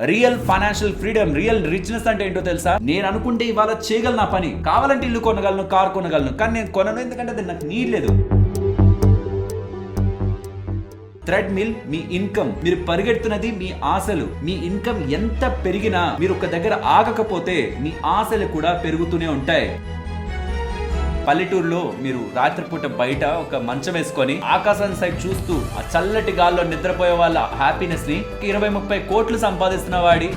Real financial freedom, real richness అంటే ఏంటో తెలుసా? నేను అనుకుంటే ఇవాళ చేయగలను, నా పని కావాలంటే ఇల్లు కొనగలను, కార్ కొనగలను, కానీ నేను కొనను, ఎందుకంటే అది నాకు నీడ్ లేదు. థ్రెడ్మిల్ మీ ఇన్కమ్, మీరు పరిగెడుతున్నది మీ ఆశలు. మీ ఇన్కమ్ ఎంత పెరిగినా మీరు ఒక దగ్గర ఆగకపోతే మీ ఆశలు కూడా పెరుగుతూనే ఉంటాయి. పల్లెటూరులో మీరు రాత్రిపూట బయట ఒక మంచం వేసుకొని ఆకాశం సైడ్ చూస్తూ ఆ చల్లటి గాల్లో నిద్రపోయే వాళ్ళ హ్యాపీనెస్ ని 20-30 కోట్లు సంపాదిస్తున్న వాడి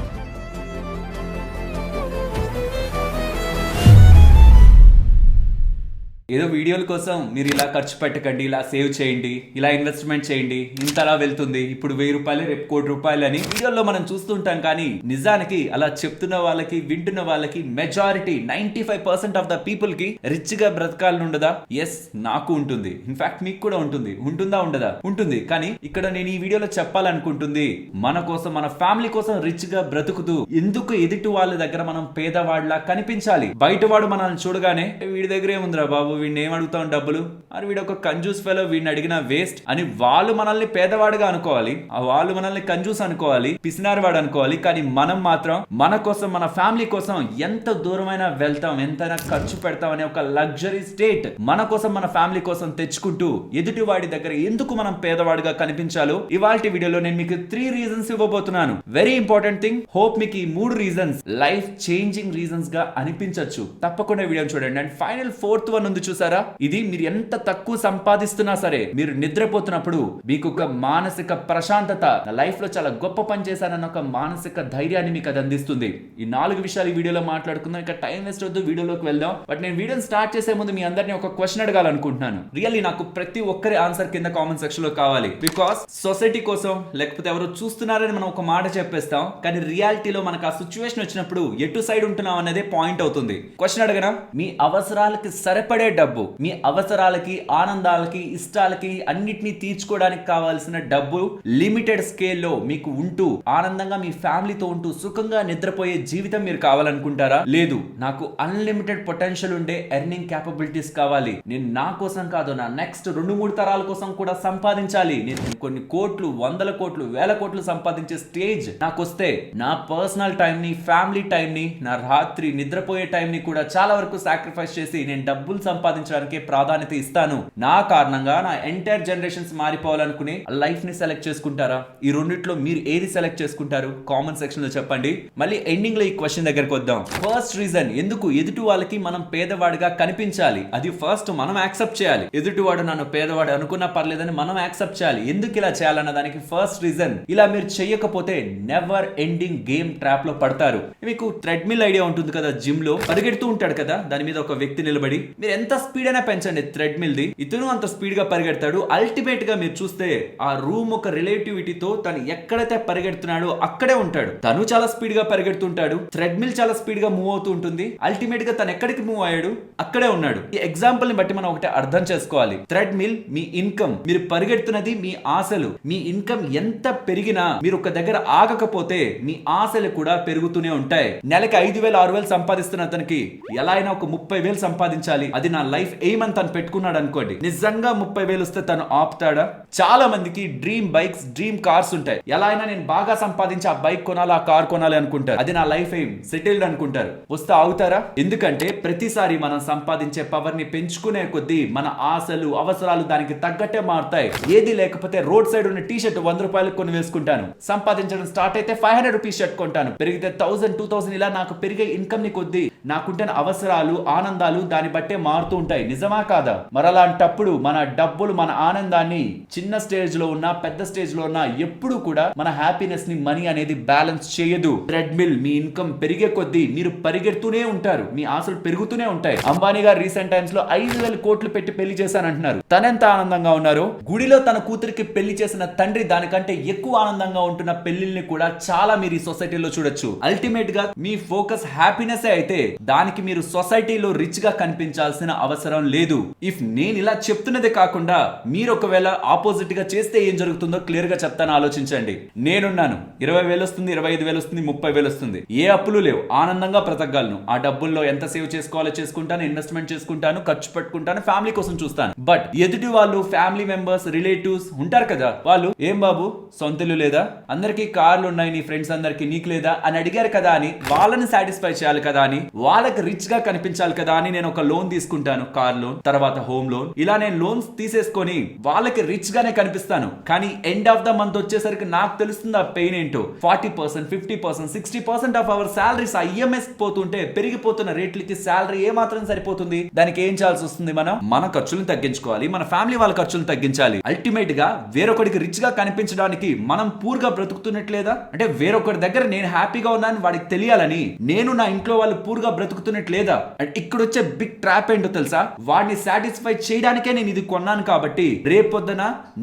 ఏదో వీడియోల కోసం మీరు ఇలా ఖర్చు పెట్టకండి, ఇలా సేవ్ చేయండి, ఇలా ఇన్వెస్ట్మెంట్ చేయండి, ఇంతలా వెళ్తుంది, ఇప్పుడు 1000 రూపాయలు రేపు 1 కోటి రూపాయలు అని వీడియోలో మనం చూస్తుంటాం. కానీ నిజానికి అలా చెప్తున్న వాళ్ళకి, వింటున్న వాళ్ళకి మెజారిటీ 95% ఆఫ్ ద పీపుల్ కి రిచ్ గా బ్రతకాలని ఉండదా? ఎస్, నాకు ఉంటుంది. ఇన్ఫాక్ట్ మీకు కూడా ఉంటుంది. ఉంటుందా? ఉండదా? ఉంటుంది. కానీ ఇక్కడ నేను ఈ వీడియోలో చెప్పాలనుకుంటుంది, మన కోసం, మన ఫ్యామిలీ కోసం రిచ్ గా బ్రతుకుతూ ఎందుకు ఎదుటి వాళ్ళ దగ్గర మనం పేదవాడిలా కనిపించాలి? బయటవాడు మనల్ని చూడగానే వీడి దగ్గర ఏముందిరా బాబు, వీడిని ఏం అడుగుతాం డబ్బులు, అని వీడు ఒక కంజూస్ ఫెలో, వీడిని అడిగిన వేస్ట్ అని వాళ్ళు మనల్ని పేదవాడుగా అనుకోవాలి, వాళ్ళు మనల్ని కంజూస్ అనుకోవాలి, పిసినారివాడు అనుకోవాలి. కానీ మనం మాత్రం మన కోసం, మన ఫ్యామిలీ కోసం ఎంత దూరమైనా వెళ్తాం, ఎంతైనా ఖర్చు పెడతాం అనే ఒక లగ్జరీ స్టేట్ మన కోసం, మన ఫ్యామిలీ కోసం తెచ్చుకుంటూ ఎదుటి వాడి దగ్గర ఎందుకు మనం పేదవాడిగా కనిపించాలో ఇవాల్టి వీడియోలో నేను మీకు 3 రీజన్స్ ఇవ్వబోతున్నాను. Very important thing. హోప్ మీకు ఈ 3 రీజన్స్ లైఫ్ చేంజింగ్ రీజన్స్ గా అనిపించవచ్చు. తప్పకుండా వీడియో చూడండి. అండ్ ఫైనల్ 4th వన్ ఉంది చూసారా? ఇది మీరు ఎంత తక్కువ సంపాదిస్తున్నా సరే, మీరు నిద్రపోతున్నప్పుడు మీకు ఒక మానసిక ప్రశాంతత, లైఫ్ లో చాలా గొప్ప పని చేశానన్న ఒక మానసిక ధైర్యాన్ని మీకు అది అందిస్తుంది. ఈ 4 విషయాలు ఈ వీడియోలో మాట్లాడుకుందాం. ఇక టైం వేస్ట్ వద్దు, వీడియోలోకి వెళ్దాం. బట్ నేను వీడియోని స్టార్ట్ చేసే ముందు మీ అందరినీ ఒక క్వశ్చన్ అడగాలనుకుంటున్నాను. రియల్లీ నాకు ప్రతి ఒక్కరి ఆన్సర్ కింద కామెంట్ సెక్షన్ లో కావాలి. బికాస్ సొసైటీ కోసం, లేకపోతే ఎవరు చూస్తున్నారని మనం ఒక మాట చెప్పేస్తాం, కానీ రియాలిటీలో మనకు ఆ సిచ్యువేషన్ వచ్చినప్పుడు ఎటు సైడ్ ఉంటున్నాం అనేదే పాయింట్ అవుతుంది. క్వశ్చన్ అడగనా? మీ అవసరాలకి సరిపడే డబ్బు, మీ అవసరాలకి, ఆనందాలకి, ఇష్టాలకి అన్నిటినీ తీర్చుకోవడానికి కావాల్సిన డబ్బు లిమిటెడ్ స్కేల్లో మీకు ఉంటూ ఆనందంగా మీ ఫ్యామిలీతో ఉంటూ సుఖంగా నిద్రపోయే జీవితం మీరు కావాలనుకుంటారా? లేదు, నాకు అన్లిమిటెడ్ పొటెన్షియల్ ఉండే ఎర్నింగ్ క్యాపబిలిటీస్ కావాలి, నేను నా కోసం కాదు, నా నెక్స్ట్ 2-3 తరాల కోసం కూడా సంపాదించాలి, నేను కొన్ని కోట్లు, 100 కోట్లు, 1000 కోట్లు సంపాదించే స్టేజ్ నాకు వస్తే నా పర్సనల్ టైం ని, ఫ్యామిలీ టైం ని, నా రాత్రి నిద్రపోయే టైం ని కూడా చాలా వరకు సాక్రిఫైస్ చేసి నేను డబ్బులు సంపాదించడానికి ప్రాధాన్యత ఇస్తాను. నా కారణంగా నా ఎంటైర్ జనరేషన్స్ మారిపోవాలనుకుని లైఫ్ ని సెలెక్ట్ చేసుకుంటారా? ఈ రెండిట్లో మీరు ఏది సెలెక్ట్ చేసుకుంటారు? కామెంట్ సెక్షన్ లో చెప్పండి. మళ్ళీ ఎండింగ్ లో ఈ క్వశ్చన్ దగ్గరకు వద్దాం. ఫస్ట్ రీజన్, ఎందుకు ఎదుటి వాళ్ళకి మనం పేదవాడిగా కనిపించాలి, అది ఫస్ట్ మనం యాక్సెప్ట్ చేయాలి. ఎదుటివాడు నన్ను పేదవాడు అనుకున్నా పర్లేదని మనం యాక్సెప్ట్ చేయాలి. ఎందుకు ఇలా చేయాలన్న దానికి ఫస్ట్ రీజన్, ఇలా మీరు చేయకపోతే నెవర్ ఎండింగ్ గేమ్ ట్రాప్ లో పడతారు. మీకు థ్రెడ్మిల్ ఐడియా ఉంటుంది కదా, జిమ్ లో పరిగెడుతూ ఉంటాడు కదా, దాని మీద ఒక వ్యక్తి నిలబడి, మీరు ఎంత స్పీడ్ అయినా పెంచండి థ్రెడ్మిల్ ది, ఇతను అంత స్పీడ్ గా పరిగెడతాడు. అల్టిమేట్ గా మీరు చూస్తే ఆ రూమ్ ఒక రిలేటివిటీతో తను ఎక్కడైతే పరిగెడుతున్నాడో అక్కడే ఉంటాడు. తను చాలా స్పీడ్ గా పరిగెడుతుంటాడు, థ్రెడ్మిల్ చాలా స్పీడ్ గా మూవ్ అవుతూ ఉంటుంది. అల్టిమేట్ గా తను ఎక్కడికి మూవ్ అయ్యాడు అక్కడే ఉన్నాడు. ఈ ఎగ్జాంపుల్ ని బట్టి మనం ఒకటి అర్థం చేసుకోవాలి. థ్రెడ్మిల్ మీ ఇన్కమ్, మీరు పరిగెడుతున్నది మీ ఆశలు. మీ ఇన్కమ్ ఎంత పెరిగినా మీరు ఒక దగ్గర ఆగకపోతే మీ ఆశలు కూడా పెరుగుతూనే ఉంటాయి. నెలకి 5,000, 6,000 సంపాదిస్తున్న అతనికి ఎలా అయినా ఒక 30,000 సంపాదించాలి, అది నా లైఫ్ ఎయిమ్ అని తను పెట్టుకున్నాడు అనుకోండి. నిజంగా 30,000 వస్తే తను ఆపుతాడా? చాలా మందికి డ్రీమ్ బైక్స్, డ్రీమ్ కార్స్ ఉంటాయి. ఎలా అయినా నేను బాగా సంపాదించి ఆ బైక్ కొనాలి, ఆ కార్ కొనాలి అనుకుంటారు. అది నా లైఫ్ ఎయిమ్, సెటిల్డ్ అనుకుంటారు. వస్తే ఆగుతారా? ఎందుకంటే ప్రతిసారి మనం సంపాదించే పవర్ ని పెంచుకునే కొద్దీ మన ఆశలు, అవసరాలు దానికి తగ్గట్టే మారుతాయి. ఏది లేకపోతే రోడ్ సైడ్ ఉన్న టీ షర్ట్ 100 రూపాయలకు కొని వేసుకుంటాను. సంపాదించడం స్టార్ట్ అయితే 500 రూపీస్ షర్ట్ కొంటాను. పెరిగితే 1000, 2000 ఇలా నాకు పెరిగే ఇన్కమ్ ని కొద్దీ నాకుంటే అవసరాలు, ఆనందాలు దాన్ని బట్టే మారుతూ ఉంటాయి. నిజమా కాదా? మరలాంటప్పుడు మన డబ్బులు, మన ఆనందాన్ని చిన్న స్టేజ్ లో ఉన్నా, పెద్ద స్టేజ్ లో ఉన్నా ఎప్పుడు కూడా మన హ్యాపీనెస్ ని మనీ అనేది బ్యాలెన్స్ చేయదు. ట్రెడ్మిల్, మీ ఇన్కమ్ పెరిగే కొద్దీ మీరు పరిగెడుతూనే ఉంటారు, మీ ఆశలు పెరుగుతూనే ఉంటాయి. అంబానీ గారు రీసెంట్ టైమ్స్ లో 5,000 కోట్లు పెట్టి పెళ్లి చేశానంటున్నారు. తనెంత ఆనందంగా ఉన్నారు. గుడిలో తన కూతురికి పెళ్లి చేసిన తండ్రి దానికంటే ఎక్కువ ఆనందంగా ఉంటున్న పెళ్లిల్ని కూడా చాలా మీరు ఈ సొసైటీలో చూడొచ్చు. అల్టిమేట్ గా మీ ఫోకస్ హ్యాపీనెస్ అయితే దానికి మీరు సొసైటీలో రిచ్ గా కనిపించాల్సిన అవసరం లేదు. ఇఫ్ నేను ఇలా చెప్తున్నదే కాకుండా మీరు ఒకవేళ ఆపోజిట్ గా చేస్తే ఏం జరుగుతుందో క్లియర్ గా చెప్తాను, ఆలోచించండి. నేనున్నాను, 20,000 వస్తుంది, 25,000 వస్తుంది, 30,000 వస్తుంది, ఏ అప్పులు లేవు, ఆనందంగా బ్రతకగలను. ఆ డబ్బుల్లో ఎంత సేవ్ చేసుకోవాలో చేసుకుంటాను, ఇన్వెస్ట్మెంట్ చేసుకుంటాను, ఖర్చు పెట్టుకుంటాను, ఫ్యామిలీ కోసం చూస్తాను. బట్ ఎదుటి వాళ్ళు ఫ్యామిలీ మెంబర్స్, రిలేటివ్స్ ఉంటారు కదా, వాళ్ళు ఏం బాబు సొంతలు లేదా, అందరికి కార్లు ఉన్నాయి, నీ ఫ్రెండ్స్ అందరికి నీకు లేదా అని అడిగారు కదా అని వాళ్ళని సాటిస్ఫై చేయాలి కదా అని, వాళ్ళకి రిచ్ గా కనిపించాలి కదా అని నేను ఒక లోన్ తీసుకుంటాను, కార్ లోన్, తర్వాత హోమ్ లోన్. ఇలా నేను లోన్స్ తీసేసుకొని వాళ్ళకి రిచ్ గానే కనిపిస్తాను. కానీ ఎండ్ ఆఫ్ ద మంత్ వచ్చేసరికి నాకు తెలుస్తుంది ఆ పెయిన్ ఏంటో. 40%, 50%, 60% ఆఫ్ అవర్ సాలరీస్ IMS పోతుంటే పెరిగిపోతున్న రేట్లకి సాలరీ ఏ మాత్రం సరిపోతుంది? దానికి ఏం చేయాల్సి వస్తుంది? మన ఖర్చులను తగ్గించుకోవాలి, మన ఫ్యామిలీ వాళ్ళ ఖర్చులను తగ్గించాలి. అల్టిమేట్ గా వేరొకరికి రిచ్ గా కనిపించడానికి మనం పూర్ గా బ్రతుకుతున్నట్లేదా? అంటే వేరొకరి దగ్గర నేను హ్యాపీగా ఉన్నాను వాడికి తెలియాలని నేను నా ఇంట్లో వాళ్ళు పూర్ గా బ్రతుకుతున్నట్లేదా? అండ్ ఇక్కడ వచ్చే బిగ్ ట్రాప్ ఏంటో తెలుసా? వాడిని సాటిస్ఫై చేయడానికే నేను ఇది కొన్నాను కాబట్టి రేపొద్దున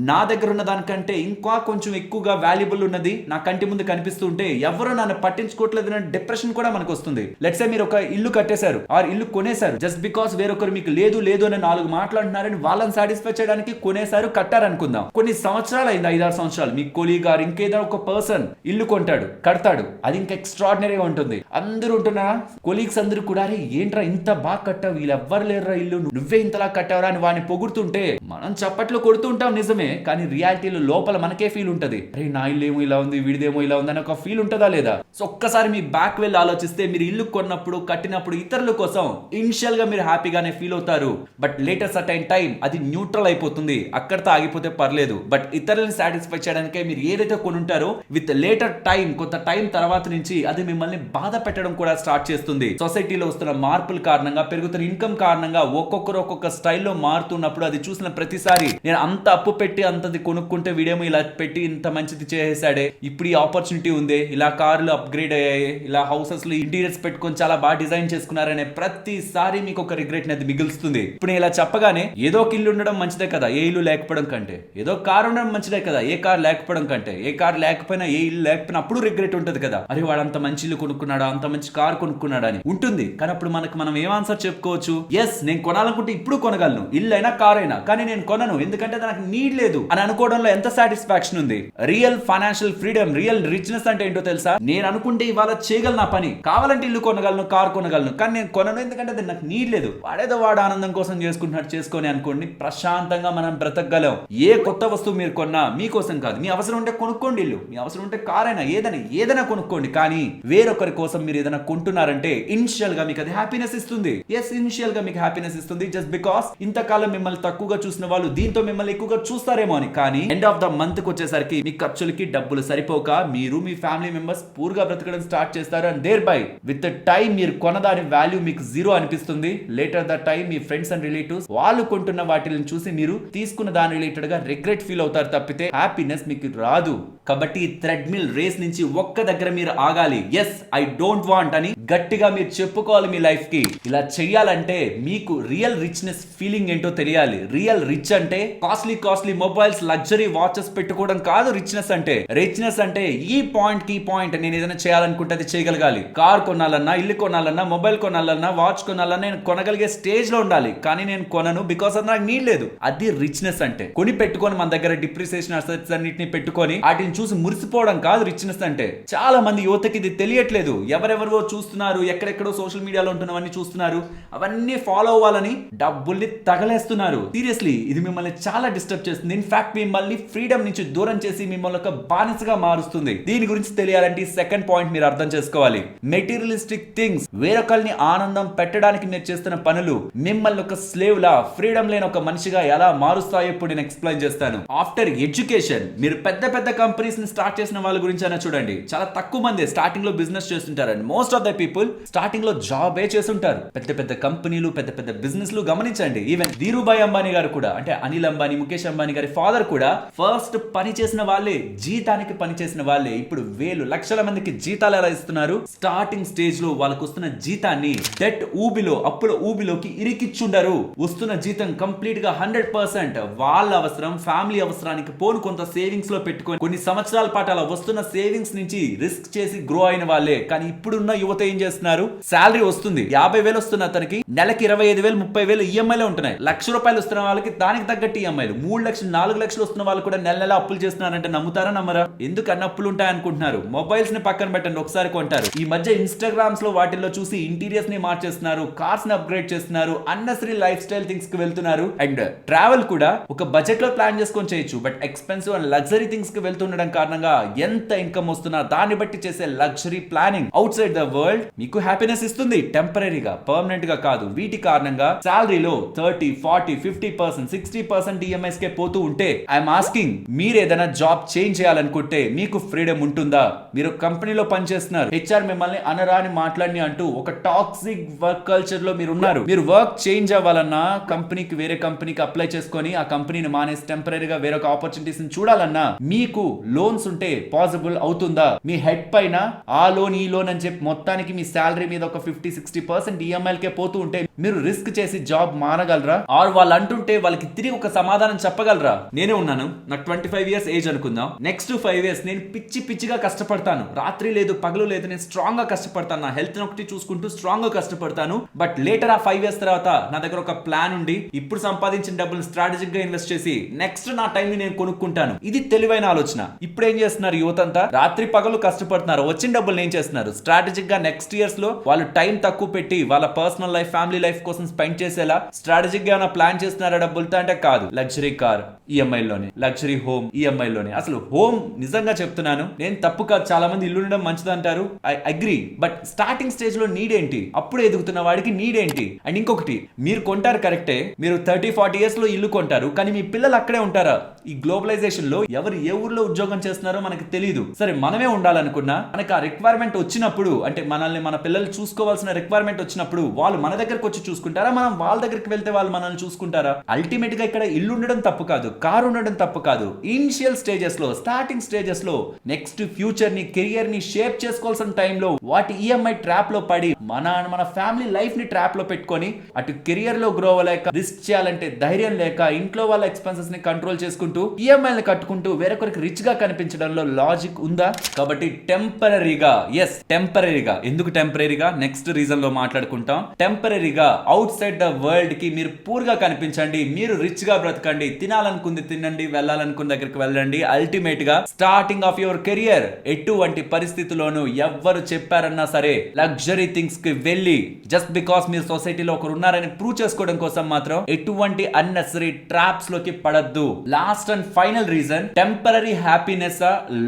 నా దగ్గర ఉన్న దానికంటే ఇంకా కొంచెం ఎక్కువగా వాల్యుబుల్ ఉన్నది నా కంటి ముందు కనిపిస్తుంటే ఎవరు నన్ను పట్టించుకోవట్లేదన్న డిప్రెషన్ కూడా మనకు వస్తుంది. లెట్స్ సే మీరు ఒక ఇల్లు కట్టేశారు ఆర్ ఇల్లు కొనేశారు, జస్ట్ బికాస్ వేరొకరు మీకు లేదు లేదు అని 4 మాట్లాడుతున్నారని వాళ్ళని సాటిస్ఫై చేయడానికి కొనేశారు, కట్టారనుకుందాం. కొన్ని సంవత్సరాలు అయింది, 5-6 సంవత్సరాలు, మీ కొలీగ్ గారు ఇంకేదో ఒక పర్సన్ ఇల్లు కొంటాడు, కడతాడు, అది ఇంకా ఎక్స్ట్రాడినరీగా ఉంటుంది. అందరూ ఉంటున్నారా, కొలీగ్స్ అందరూ కూడా ఏంట్రా ఇంత బాగా కట్టావు, వీళ్ళెవ్వరు లేరురా ఇల్లు, నువ్వే ఇంతలా కట్టావరా అని వాడిని పొగుడుతుంటే మనం చప్పట్లు కొడుతూ ఉంటాం నిజమే, కానీ రియాలిటీలో లోపల మనకే ఫీల్ ఉంటది, అరే నా ఇల్లు ఏమో ఇలా ఉంది, వీడిదేమో ఇలా ఉంది అని ఒక ఫీల్ ఉంటుందా లేదా? సో ఒక్కసారి మీ బ్యాక్ వెళ్ళి ఆలోచిస్తే మీరు ఇల్లు కొన్నప్పుడు కట్టినప్పుడు ఇతరుల కోసం ఇనిషియల్ గా మీరు హ్యాపీగానే ఫీల్ అవుతారు. బట్ లేటర్ సర్టైన్ టైం అది న్యూట్రల్ అయిపోతుంది, అక్కడితో ఆగిపోతే పర్లేదు. బట్ ఇతరులను సాటిస్ఫై చేయడానికే మీరు ఏదైతే కొనుంటారో విత్ లేటర్ టైం, కొంత టైం తర్వాత నుంచి అది మిమ్మల్ని బాధ పెట్టడం కూడా స్టార్ట్ చేస్తుంది. సొసైటీలో వస్తున్న మార్పుల కారణంగా, పెరుగుతున్న ఇన్కమ్ కారణంగా ఒక్కొక్కరు ఒక్కొక్క స్టైల్లో మారుతున్నప్పుడు అది చూసిన ప్రతిసారి నేను అంత అప్పు పెట్టి అంతది కొనుక్కుంటే వీడేమో ఇలా పెట్టి ఇంత మంచిది చేసేసాడే, ఇప్పుడు ఈ ఆపర్చునిటీ ఉంది, ఇలా కార్లు అప్గ్రేడ్ అయ్యాయి, ఇలా హౌసెస్ లో ఇంటీరియర్స్ పెట్టుకొని చాలా బాగా డిజైన్ చేసుకున్నారనే ప్రతిసారి మీకు ఒక రిగ్రెట్ అనేది మిగులుస్తుంది. ఇప్పుడు ఇలా చెప్పగానే ఏదో ఒక ఇల్లు ఉండడం మంచిదే కదా ఏ ఇల్లు లేకపోవడం కంటే, ఏదో కార్ ఉండడం మంచిదే కదా ఏ కార్ లేకపోవడం కంటే, ఏ కార్ లేకపోయినా ఏ ఇల్లు లేకపోయినా అప్పుడు రిగ్రెట్ ఉంటుంది కదా, అరే వాడు అంత మంచి ఇల్లు కొనుక్కున్నాడా, అంత మంచి కార్ కొనుక్కున్నాడా అని ఉంటుంది. కానీ అప్పుడు మనం ఏం ఆన్సర్ చెప్పుకోవచ్చు? ఎస్ నేను కొనాలనుకుంటే ఇప్పుడు కొనగలను, ఇల్లు అయినా కార్ అయినా, కానీ నేను కొనను ఎందుకంటే నాకు నీడ్ లేదు అని అనుకోవడంలో ఎంత సాటిస్ఫాక్షన్ ఉంది. Real financial freedom, real richness అంటే ఏంటో తెలుసా? నేను అనుకుంటే ఇవాళ చేయగలను నా పని, కావాలంటే ఇల్లు కొనగలను, కార్ కొనగలను, కానీ నేను కొనను ఎందుకంటే అది నాకు నీడ్ లేదు. వాడేదో వాడు ఆనందం కోసం చేసుకుంటున్నట్టు చేసుకొని అనుకోండి, ప్రశాంతంగా మనం బ్రతకగలం. ఏ కొత్త వస్తువు మీరు కొన్నా మీకోసం కాదు, మీ అవసరం ఉంటే కొనుక్కోండి ఇల్లు, మీ అవసరం ఉంటే కార్ అయినా ఏదైనా కొనుక్కోండి. కానీ వేరొకరి కోసం మీరు ఏదైనా కొంటున్నారంటే ఇనిషియల్ గా మీకు అది హ్యాపీనెస్ ఇస్తుంది. ఎస్ ఇనిషియల్ గా మీకు హ్యాపీనెస్ ఇస్తుంది, జస్ట్ బికాస్ ఇంతకాలం మిమ్మల్ని తక్కువగా చూసిన వాళ్ళు దీంతో మిమ్మల్ని ఎక్కువగా చూస్తారేమో అని. కానీ ఎండ్ ఆఫ్ ద మంత్ కి వచ్చేసరికి మీ ఖర్చులకి డబ్బులు సరిపోక మీరు మీ ఫ్యామిలీ మెంబర్స్ పూర్గా బ్రతకడం స్టార్ట్ చేస్తారు. And thereby with time మీరు కొనదాని వాల్యూ మీకు జీరో అనిపిస్తుంది. లేటర్ ద టైం మీ ఫ్రెండ్స్ అండ్ రిలేటివ్స్ వాళ్ళు కొంటున్న వాటిని చూసి మీరు తీసుకున్న దాని రిలేటెడ్ గా రిగ్రెట్ ఫీల్ అవుతారు తప్పితే హ్యాపీనెస్ మీకు రాదు. కాబట్టి ఈ థ్రెడ్మిల్ రేస్ నుంచి ఒక్క దగ్గర మీరు ఆగాలి. ఎస్ ఐ డోంట్ వాంట్ అని గట్టిగా మీరు చెప్పుకోవాలి మీ లైఫ్ కి. ఇలా చెయ్యాలంటే మీకు రియల్ రిచ్నెస్ ఫీలింగ్ ఏంటో తెలియాలి. రియల్ రిచ్ అంటే కాస్ట్లీ మొబైల్స్, లగ్జరీ వాచెస్ పెట్టుకోవడం కాదు రిచ్నెస్ అంటే. రిచ్నెస్ అంటే ఈ పాయింట్ కి పాయింట్ నేను ఏదైనా చేయాలనుకుంటే అది చేయగలగాలి. కార్ కొనాలన్నా, ఇల్లు కొనాలన్నా, మొబైల్ కొనాలన్నా, వాచ్ కొనాలన్నా నేను కొనగలిగే స్టేజ్ లో ఉండాలి. కానీ నేను కొనను బికాస్ అది నాకు నీడ్ లేదు. అది రిచ్నెస్ అంటే. కొని పెట్టుకొని మన దగ్గర డిప్రిసియేషన్ అసెట్స్ అన్నిటిని పెట్టుకొని వాటిని చూసి మురిసిపోవడం కాదు రిచ్నెస్ అంటే. చాలా మంది యువతకి ఇది తెలియట్లేదు. ఎవరెవరో చూస్తున్నారు, ఎక్కడెక్కడో సోషల్ మీడియాలో ఉంటున్నవన్నీ చూస్తున్నారు, అవన్నీ ఫాలో అవ్వాలని డబ్బుల్ని తగలేస్తున్నారు. సీరియస్లీ ఇది మిమ్మల్ని చాలా డిస్టర్బ్ చేస్తుంది. ఇన్ఫాక్ట్ మిమ్మల్ని ఫ్రీడమ్ నుంచి దూరం చేసి మిమ్మల్ని ఒక బానిసగా మారుస్తుంది. దీని గురించి తెలియాలంటే సెకండ్ పాయింట్ మీరు అర్థం చేసుకోవాలి. మెటీరియలిస్టిక్ థింగ్స్, వేరొకరిని ఆనందం పెట్టడానికి మీరు చేస్తున్న పనులు మిమ్మల్ని ఒక స్లేవ్ లా, ఫ్రీడమ్ లేని ఒక మనిషిగా ఎలా మారుస్తాయో ఇప్పుడు నేను ఎక్స్ప్లెయిన్ చేస్తాను. ఆఫ్టర్ ఎడ్యుకేషన్ మీరు పెద్ద కంపెనీస్ ని స్టార్ట్ చేసిన వాళ్ళ గురించి అయినా చూడండి, చాలా తక్కువ మంది స్టార్టింగ్ లో బిజినెస్ చేస్తుంటారు. And most of the people starting లో జాబే చేస్తుంటారు. పెద్ద కంపెనీలు, పెద్ద బిజినెస్ లు గమనించండి. ఈవెన్ ధీరుభాయ్ అంబానీ గారు కూడా, అంటే అనిల్ అంబానీ, ముఖేష్ అంబానీ గారి ఫాదర్ కూడా ఫస్ట్ పని చేసిన వాళ్ళే, జీతానికి పని చేసిన వాళ్ళే. ఇప్పుడు వేలు లక్షల మందికి జీతాలు ఎలా ఇస్తున్నారు? స్టార్టింగ్ స్టేజ్ లో వాళ్ళకు వస్తున్న జీతాన్ని డెట్ ఊబిలో, అప్పుల ఊబిలోకి ఇరికిచ్చుండరు. వస్తున్న జీతం కంప్లీట్ గా 100% వాళ్ళ అవసరం, ఫ్యామిలీ అవసరానికి పోను కొంత సేవింగ్స్ లో పెట్టుకొని కొన్ని సంవత్సరాల పాటు అలా వస్తున్న సేవింగ్స్ నుంచి రిస్క్ చేసి గ్రో అయిన వాళ్ళే. కానీ ఇప్పుడున్న యువత ఏం చేస్తున్నారు? శాలరీ వస్తుంది, 50,000 వస్తున్న అతనికి నెలకి 25,000 30,000 ఈఎంఐలో ఉంటున్నాయి. ₹1,00,000 వస్తున్న వాళ్ళకి దానికి తగ్గట్టు ఈఎంఐలు, 3 లక్షలు 4 లక్షలు వస్తున్న వాళ్ళు కూడా నెల నెల అప్పులు చేస్తున్నారంటే నమ్ముతారా నమ్మరా? ఎందుకు అన్ని అప్పులు ఉంటాయి అనుకుంటున్నారు? మొబైల్స్ ని పక్కన పెట్టండి, ఒకసారి కొంటారు. ఈ మధ్య ఇన్స్టాగ్రామ్స్ లో వాటిల్లో చూసి ఇంటీరియర్స్ ని మార్చేస్తున్నారు, కార్స్ ని అప్గ్రేడ్ చేస్తున్నారు, అన్నెసరీ లైఫ్ స్టైల్ థింగ్స్ కి వెళ్తున్నారు. అండ్ ట్రావెల్ కూడా ఒక బడ్జెట్ లో ప్లాన్ చేసుకొని చేయొచ్చు, but expensive and luxury things కి వెళ్తుండడం కారణంగా ఎంత ఇన్కమ్ వస్తున్నా దాన్ని బట్టి చేసే luxury planning out side the world మీకు హ్యాపీనెస్ ఇస్తుంది, టెంపరీగా, పర్మనెంట్ గా కాదు. వీటి కారణంగా సాలరీలో 30, 40, 50%, 60% ఈఎంఐస్ కే పోతూ ఉంటే ఐఎమ్ ఆస్కింగ్, మీరు ఏదైనా జాబ్ చేంజ్ చేయాలనుకుంటే మీకు ఫ్రీడమ్ ఉంటుందా? మీరు కంపెనీలో పనిచేస్తున్నారు, హెచ్ఆర్ మిమ్మల్ని అనరాని మాట్లాడి అంటూ ఒక టాక్సిక్ వర్క్ కల్చర్ లో మీరు ఉన్నారు. మీరు వర్క్ చేంజ్ అవ్వాలన్నా కంపెనీకి, వేరే కంపెనీకి అప్లై చేసుకొని ఆ కంపెనీని మానేసి టెంపరీగా వేరొక ఆపర్చునిటీస్ చూడాలన్నా మీకు లోన్స్ ఉంటే పాసిబుల్ అవుతుందా? మీ హెడ్ పైన ఆ లోన్ ఈ లోన్ అని చెప్పి మొత్తానికి మీ శాలరీ మీద ఒక 50-60% ఈఎంఐలకే పోతూ ఉంటే మీరు రిస్క్ చేసి జాబ్ మానగలరా? ఆర్ వాళ్ళు అంటుంటే వాళ్ళకి తిరిగి ఒక సమాధానం చెప్పగలరా? నేనే ఉన్నాను, నాకు 25 ఇయర్స్ ఏజ్ అనుకుందాం. నెక్స్ట్ 5 ఇయర్స్ నేను పిచ్చిగా కష్టపడతాను, రాత్రి లేదు పగలు లేదు, నేను స్ట్రాంగ్ గా కష్టపడతాను, నా హెల్త్ ఒకటి చూసుకుంటూ స్ట్రాంగ్ గా కష్టపడతాను. బట్ లేటర్ ఆ 5 ఇయర్స్ తర్వాత నా దగ్గర ఒక ప్లాన్ ఉండి ఇప్పుడు సంపాదించిన డబ్బులు స్ట్రాటజిక్ గా ఇన్వెస్ట్ చేసి నెక్స్ట్ నా టైం ని నేను కొనుక్కుంటాను. ఇది తెలివైన ఆలోచన. ఇప్పుడు ఏం చేస్తున్నారు యువత అంతా? రాత్రి పగలు కష్టపడుతున్నారు, వచ్చిన డబ్బులు ఏం చేస్తున్నారు? స్ట్రాటజిక్ గా నెక్స్ట్ ఇయర్స్ లో వాళ్ళు టైం తక్కువ పెట్టి వాళ్ళ పర్సనల్ లైఫ్, ఫ్యామిలీ లైఫ్ కోసం స్పెండ్ చేసేలా స్ట్రాటజిక్ గా ప్లాన్ చేస్తున్నారా డబ్బులతో? అంటే కాదు. లగ్జరీ కార్ ఈఎంఐలోనే, లగ్జరీ హోమ్ ఈఎంఐలోనే. అసలు హోమ్ నిజంగా చెప్తున్నాను, నేను తప్పు కాదు, చాలా మంది ఇల్లు ఉండడం మంచిది అంటారు, I agree. But starting stage లో నీడ్ ఏంటి? అప్పుడే ఎదుగుతున్న వాడికి నీడ్ ఏంటి? అండ్ ఇంకొకటి, మీరు కొంటారు కరెక్టే, మీరు 30-40 ఇయర్స్ లో ఇల్లు కొంటారు, కానీ మీ పిల్లలు అక్కడే ఉంటారా? ఈ గ్లోబలైజేషన్ లో ఎవరు ఏ ఊర్లో ఉద్యోగం చేస్తున్నారో మనకి తెలియదు. సరే మనమే ఉండాలనుకున్నా మనకి ఆ రిక్వైర్మెంట్ వచ్చినప్పుడు, అంటే మనల్ని మన పిల్లలు చూసుకోవాల్సిన రిక్వైర్మెంట్ వచ్చినప్పుడు వాళ్ళు మన దగ్గరకు వచ్చి చూసుకుంటారా? మనం వాళ్ళ దగ్గరికి వెళ్తే వాళ్ళు మనల్ని చూసుకుంటారా? అల్టిమేట్ గా ఇక్కడ ఇల్లు ఉండడం తప్పు కాదు, కారు ఉండడం తప్పు కాదు. ఇనిషియల్ స్టేజెస్ లో, స్టార్టింగ్ స్టేజెస్ లో నెక్స్ట్ ఫ్యూచర్ ని, కెరియర్ ని షేప్ చేసుకోవాల్సిన టైంలో వాటి ఈఎంఐ ట్రాప్ లో పడి మన ఫ్యామిలీ లైఫ్ ని ట్రాప్ లో పెట్టుకొని అటు కెరియర్ లో గ్రో అవ్వలేక, రిస్క్ చేయాలంటే ధైర్యం లేక, ఇంట్లో వాళ్ళ ఎక్స్పెన్సెస్ ని కంట్రోల్ చేసుకుంటూ ఈఎంఐలు కట్టుకుంటూ వేరొకరికి రిచ్ గా కనిపించడంలో లాజిక్ ఉందా? కాబట్టి టెంపరీగా, ఎస్ టెంపరీగా. ఎందుకు టెంపరీగా? నెక్స్ట్ రీజన్ లో మాట్లాడుకుంటాం. టెంపరీగా అవుట్ సైడ్ ద వరల్డ్ కి మీరు పూర్ గా కనిపించండి, మీరు రిచ్ గా బ్రతకండి, తినాలనుకుంది తినండి, వెళ్ళాలనుకున్న దగ్గరికి వెళ్ళండి. అల్టిమేట్ గా స్టార్టింగ్ ఆఫ్ యువర్ కెరియర్ ఎటువంటి పరిస్థితుల్లోనూ ఎవ్వరు చెప్పారన్నా సరే లగ్జరీ థింగ్స్ కి వెళ్ళి జస్ట్ బికాస్ మీరు సొసైటీలో ఒకరు ఉన్నారని ప్రూవ్ చేసుకోవడం కోసం మాత్రం ఎటువంటి అన్నెసరీ ట్రాప్స్ లోకి పడద్దు. Last and final reason, temporary happiness,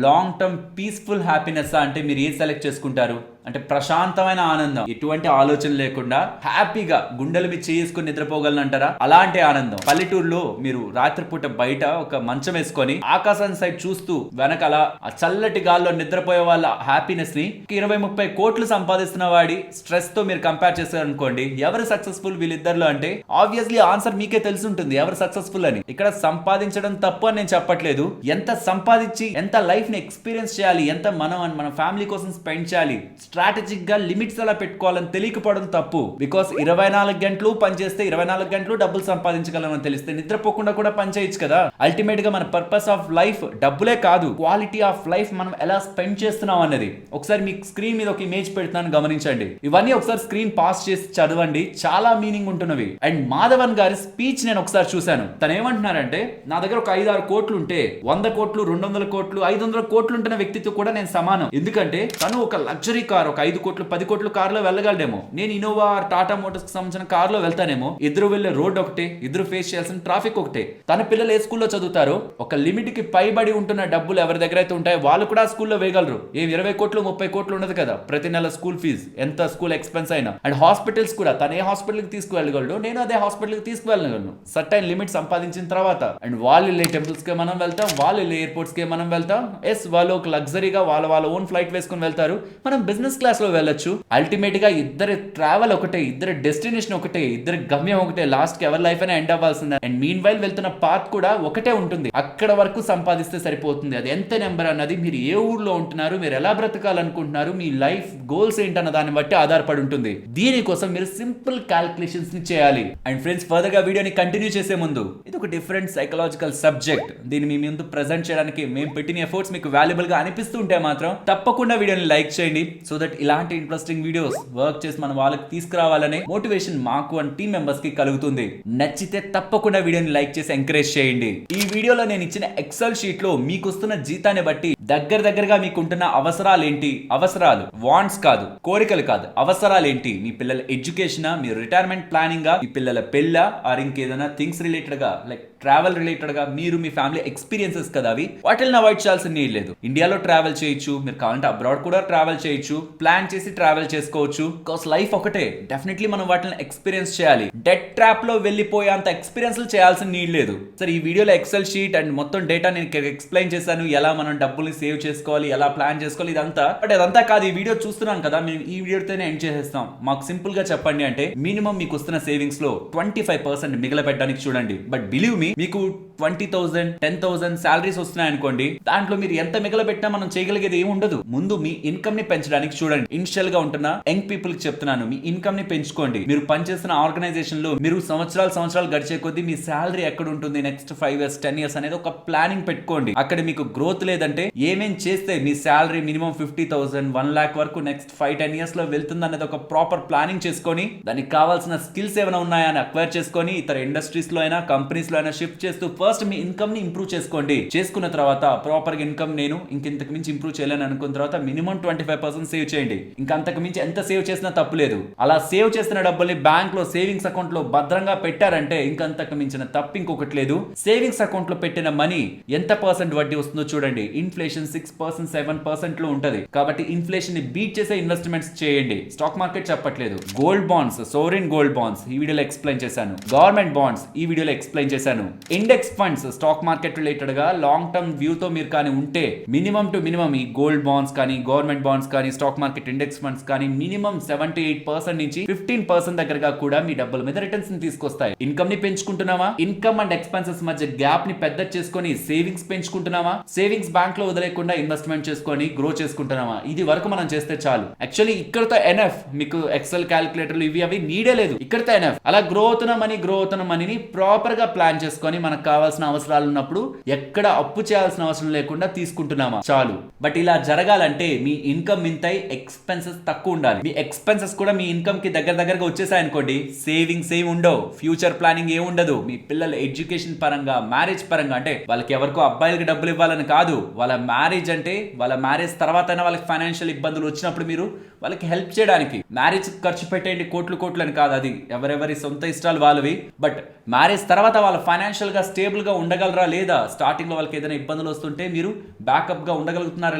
long term peaceful happiness అంటే మీరు ఏది సెలెక్ట్ చేసుకుంటారు? అంటే ప్రశాంతమైన ఆనందం, ఎటువంటి ఆలోచన లేకుండా హ్యాపీగా గుండెలు మీద చేసుకుని నిద్రపోగలను అంటారా? అలాంటి ఆనందం. పల్లెటూరులో మీరు రాత్రిపూట బయట ఒక మంచం వేసుకొని ఆకాశం సైడ్ చూస్తూ వెనకాల ఆ చల్లటి గాల్లో నిద్రపోయే వాళ్ళ హ్యాపీనెస్ ని 20-30 కోట్లు సంపాదిస్తున్న వాడి స్ట్రెస్ తో మీరు కంపేర్ చేశారు అనుకోండి, ఎవరు సక్సెస్ఫుల్ వీళ్ళిద్దరిలో? అంటే ఆబ్వియస్లీ ఆన్సర్ మీకే తెలిసి ఉంటుంది ఎవరు సక్సెస్ఫుల్ అని. ఇక్కడ సంపాదించడం తప్పు అని నేను చెప్పట్లేదు, ఎంత సంపాదించి ఎంత లైఫ్ ని ఎక్స్పీరియన్స్ చేయాలి, ఎంత మన ఫ్యామిలీ కోసం స్పెండ్ చేయాలి, స్ట్రాటజిక్ గా లిమిట్స్ ఎలా పెట్టుకోవాలని తెలియకపోవడం తప్పు. బికాస్ 24 గంటలు పనిచేస్తే 24 గంటలు డబ్బులు సంపాదించగలమని తెలిస్తే నిద్రపోకుండా కూడా పని చేయొచ్చు కదా. అల్టిమేట్ గా మన పర్పస్ ఆఫ్ లైఫ్ డబ్బులే కాదు, క్వాలిటీ ఆఫ్ లైఫ్ మనం ఎలా స్పెండ్ చేస్తున్నాం అన్నది. ఒకసారి మీకు స్క్రీన్ మీద ఒక ఇమేజ్ పెడుతున్నాను, గమనించండి. ఇవన్నీ ఒకసారి స్క్రీన్ పాస్ చేసి చదవండి, చాలా మీనింగ్ ఉంటున్నవి. అండ్ మాధవన్ గారి స్పీచ్ నేను ఒకసారి చూశాను. తను ఏమంటున్నారంటే, నా దగ్గర ఒక 5-6 కోట్లు ఉంటే 100 కోట్లు 200 కోట్లు 500 కోట్లు ఉంటున్న వ్యక్తితో కూడా నేను సమానం. ఎందుకంటే తను ఒక లగ్జరీ కార్, ఒక 5 కోట్లు 10 కోట్లు కార్లో వెళ్ళగలడేమో, నేను ఇన్నోవా టాటా మోటార్స్ కి సంబంధించిన కార్లో వెళ్తానేమో. ఇద్దరు వెళ్లే రోడ్ ఒకటే, ఇద్దరు ఫేస్ చేయాల్సిన ట్రాఫిక్ ఒకటే. తన పిల్లలు ఏ స్కూల్లో చదువుతారో, ఒక లిమిట్ కి పైబడి ఉంటున్న డబ్బులు ఎవరి దగ్గర అయితే ఉంటాయో వాళ్ళు కూడా స్కూల్లో వేయగలరు. 20 కోట్లు 30 కోట్లు ఉండదు కదా ప్రతి నెల స్కూల్ ఫీజు, ఎంత స్కూల్ ఎక్స్పెన్స్ అయినా. అండ్ హాస్పిటల్స్ కూడా తను ఏ హాస్పిటల్ కి తీసుకువెళ్ళగలడు, నేను అదే హాస్పిటల్ కి తీసుకువెళ్ళగలను సర్టైన్ లిమిట్ సంపాదించిన తర్వాత. అండ్ వాళ్ళు వెళ్ళే టెంపుల్స్ కి మనం వెళ్తాం, వాళ్ళు వెళ్ళే ఎయిర్పోర్ట్స్ కి మనం వెళ్తాం. ఎస్, వాళ్ళు ఒక లగ్జరీగా వాళ్ళ ఓన్ ఫ్లైట్ వేసుకుని వెళ్తారు, మనం బిజినెస్ క్లాస్ లో వెళ్ళొచ్చు. అల్టిమేట్ గా ఇద్దరు ట్రావెల్ ఒకటే, ఇద్దరు డెస్టినేషన్ ఒకటే, ఇద్దరు గమ్యం ఒకటే. లాస్ట్ కి ఎవరి లైఫ్ అయినా ఎండ్ అవ్వాల్సిందే. అండ్ మీన్ వైల్ వెళ్తున్న పాత్ కూడా ఒకటే ఉంటుంది, అక్కడ వరకు సంపాదిస్తే సరిపోతుంది. అది ఎంత నెంబర్ అన్నది, మీరు ఏ ఊర్లో ఉంటున్నారు, మీరు ఎలా బ్రతకాలనుకుంటున్నారు, మీ లైఫ్ గోల్స్ ఏంటన్న దాన్ని బట్టి ఆధారపడి ఉంటుంది. దీనికోసం మీరు సింపుల్ క్యాల్కులేషన్స్ ని చేయాలి. అండ్ ఫ్రెండ్స్, ఫర్దర్ గా వీడియోని కంటిన్యూ చేసే ముందు, ఇది ఒక డిఫరెంట్ సైకలాజికల్ సబ్జెక్ట్, దీన్ని మీ ముందు ప్రెజెంట్ చేయడానికి మేము పెట్టిన ఎఫర్ట్స్ మీకు వాల్యుబుల్ గా అనిపిస్తుంటే మాత్రం తప్పకుండా వీడియోని లైక్ చేయండి, సో దట్ ఇలాంటి ఇంట్రెస్టింగ్ వీడియోస్ వర్క్ చేసి మన వాళ్ళకి తీసుకురావాలనే మోటివేషన్ మాకు అండ్ టీమ్ మెంబర్స్ కి కలుగుతుంది. నచ్చితే తప్పకుండా వీడియోని లైక్ చేసి ఎంకరేజ్ చేయండి. ఈ వీడియోలో నేను ఇచ్చిన ఎక్సెల్ షీట్ లో మీకు వస్తున్న జీతాన్ని బట్టి దగ్గరగా మీకుంటున్న అవసరాలు ఏంటి, అవసరాలు వాంట్స్ కాదు, కోరికలు కాదు, అవసరాలు ఏంటి, మీ పిల్లల ఎడ్యుకేషన్, మీ రిటైర్మెంట్ ప్లానింగ్, మీ పిల్లల పెళ్ళ ఆర్ ఇంకేదైనా థింగ్స్ రిలేటెడ్ గా లైక్ ట్రావెల్ రిలేటెడ్ గా మీరు మీ ఫ్యామిలీ ఎక్స్పీరియన్సెస్ కదా అవి, వాటిని అవాయిడ్ చేయాల్సిన నీడ్ లేదు. ఇండియాలో ట్రావెల్ చేయొచ్చు, మీరు కావాలంటే అబ్రాడ్ కూడా ట్రావెల్ చేయొచ్చు, ప్లాన్ చేసి ట్రావెల్ చేసుకోవచ్చు. బికాస్ లైఫ్ ఒకటే, డెఫినెట్లీ మనం వాటిని ఎక్స్పీరియన్స్ చేయాలి. డెట్ ట్రాప్ లో వెళ్ళిపోయే అంత ఎక్స్పీరియన్స్ చేయాల్సిన నీడ్ లేదు. సరే, ఈ వీడియోలో ఎక్సెల్ షీట్ అండ్ మొత్తం డేటా నేను ఎక్స్ప్లెయిన్ చేశాను, ఎలా మనం డబ్బులు సేవ్ చేసుకోవాలి, ఎలా ప్లాన్ చేసుకోవాలి, ఇదంతా. బట్ అదంతా కాదు, ఈ వీడియో చూస్తున్నాం కదా, మేము ఈ వీడియోతోనే ఎండ్ చేసేస్తాం. మాకు సింపుల్ గా చెప్పండి అంటే మినిమం మీకు వస్తున్న సేవింగ్స్ లో 25% మిగలబెట్టడానికి చూడండి. బట్ బిలీవ్ మీ, మీకు 20,000 10,000 సాలరీస్ వస్తున్నాయి అనుకోండి, దాంట్లో మీరు ఎంత మిగలబెట్టినా మనం చేయగలిగేది ఏమి ఉండదు. ముందు మీ ఇన్కమ్ ని పెంచడానికి చూడండి. ఇనిషియల్ గా ఉంటున్న యంగ్ పీపుల్ కి చెప్తున్నాను, మీ ఇన్కమ్ ని పెంచుకోండి. మీరు పనిచేస్తున్న ఆర్గనైజేషన్ లో మీరు సంవత్సరాలు గడిచే కొద్దీ మీ సాలరీ ఎక్కడ ఉంటుంది, నెక్స్ట్ 5 years 10 years అనేది ఒక ప్లానింగ్ పెట్టుకోండి. అక్కడ మీకు గ్రోత్ లేదంటే ఏమేం చేస్తే మీ సాలరీ మినిమం 50,000 1 lakh వరకు నెక్స్ట్ 5-10 years లో వెళ్తుంది అనేది ఒక ప్రాపర్ ప్లానింగ్ చేసుకొని, దానికి కావాల్సిన స్కిల్స్ ఏమైనా ఉన్నాయా అని అక్వైర్ చేసుకొని, ఇతర ఇండస్ట్రీస్ లో అయినా కంపెనీస్ లో అయినా షిఫ్ట్ చేస్తూ ఫస్ట్ మీ ఇన్కమ్ ని ఇంప్రూవ్ చేసుకోండి. చేసుకున్న తర్వాత ప్రాపర్ గా ఇన్కమ్ నేను ఇంతకు మించి ఇంప్రూవ్ చేయలేని అనుకున్న తర్వాత మినిమం 25% సేవ్ చేయండి. ఇంకంతకు మించి ఎంత సేవ్ చేసినా తప్పు లేదు. అలా సేవ్ చేసిన డబ్బుల్ని బ్యాంక్ లో సేవింగ్స్ అకౌంట్ లో భద్రంగా పెట్టారంటే ఇంకంతకు మించిన తప్పు ఇంకొకటి లేదు. సేవింగ్స్ అకౌంట్ లో పెట్టిన మనీ ఎంత పర్సెంట్ వడ్డీ వస్తుందో చూడండి. ఇన్ఫ్లేషన్ 6% 7% లో ఉంటది. కాబట్టి ఇన్ఫ్లేషన్ ని బీట్ చేసే ఇన్వెస్ట్మెంట్స్ చేయండి. స్టాక్ మార్కెట్ చెప్పట్లేదు. Gold bonds, sovereign gold bonds ఈ వీడియోలో ఎక్స్ప్లెయిన్ చేశాను. గవర్నమెంట్ బాండ్స్ ఈ వీడియోలో ఎక్స్ప్లెయిన్ చేశాను. Index funds stock market related గా లాంగ్ టర్మ్ వ్యూ తో మీరు కానీ ఉంటే మినిమం టు మినిమం ఈ గోల్డ్ బాండ్స్ కానీ, గవర్నమెంట్ బాండ్స్ కానీ, స్టాక్ మార్కెట్ ఇండెక్స్ ఫండ్స్ కానీ మినిమం 78% నుంచి 15% దగ్గరగా కూడా మీ డబ్బుల మీద రిటర్న్స్ ని తీసుకొస్తాయి. ఇన్కమ్ ని పెంచుకుంటున్నామా, ఇన్కమ్ అండ్ ఎక్స్పెన్సెస్ మధ్య గ్యాప్ ని పెద్ద చేసుకొని సేవింగ్స్ పెంచుకుంటున్నామా, సేవింగ్స్ బ్యాంక్ లో వదిలేకుండా ఇన్వెస్ట్మెంట్ చేసుకొని గ్రో చేసుకుంటున్నామా, ఇది వరకు మనం చేస్తే చాలు. యాక్చువల్లీ ఇక్కడతో ఎనఫ్. మీకు ఎక్సెల్ క్యాలిక్యులేటర్లు ఇవి అవి నీడే లేదు, ఇక్కడతో ఎనఫ్. అలా గ్రో అవుతున్న మనీని ప్రాపర్ గా ప్లాన్ చేసుకొని మనకు కావాల్సిన అవసరాలు ఉన్నప్పుడు ఎక్కడ అప్పు చేయాల్సిన అవసరం లేకుండా తీసుకుంటున్నామా, చాలు. బట్ ఇలా జరగాలంటే మీ ఇన్కమ్ ఇంతై ఎక్స్పెన్సెస్ తక్కువ ఉండాలి. మీ ఎక్స్పెన్సెస్ కూడా మీ ఇన్కమ్ కి దగ్గరగా వచ్చేసాయి అనుకోండి, సేవింగ్స్ ఏమి ఉండవు, ఫ్యూచర్ ప్లానింగ్ ఏమి ఉండదు. మీ పిల్లల ఎడ్యుకేషన్ పరంగా, మ్యారేజ్ పరంగా, అంటే వాళ్ళకి ఎవరికో అబ్బాయిలకి డబ్బులు ఇవ్వాలని కాదు, వాళ్ళ మ్యారేజ్ అంటే వాళ్ళ మ్యారేజ్ తర్వాత వాళ్ళకి ఫైనాన్షియల్ ఇబ్బందులు వచ్చినప్పుడు మీరు వాళ్ళకి హెల్ప్ చేయడానికి. మ్యారేజ్ ఖర్చు పెట్టేయండి కోట్లు అని కాదు, అది ఎవరెవరి సొంత ఇష్టాలు వాళ్ళవి. బట్ మ్యారేజ్ తర్వాత వాళ్ళ ఫైనాన్షియల్ గా స్టేబుల్ గా ఉండగలరా లేదా, స్టార్టింగ్ లో వాళ్ళకి ఏదైనా ఇబ్బందులు వస్తుంటే మీరు బ్యాకప్ గా ఉండగలుగుతున్నారా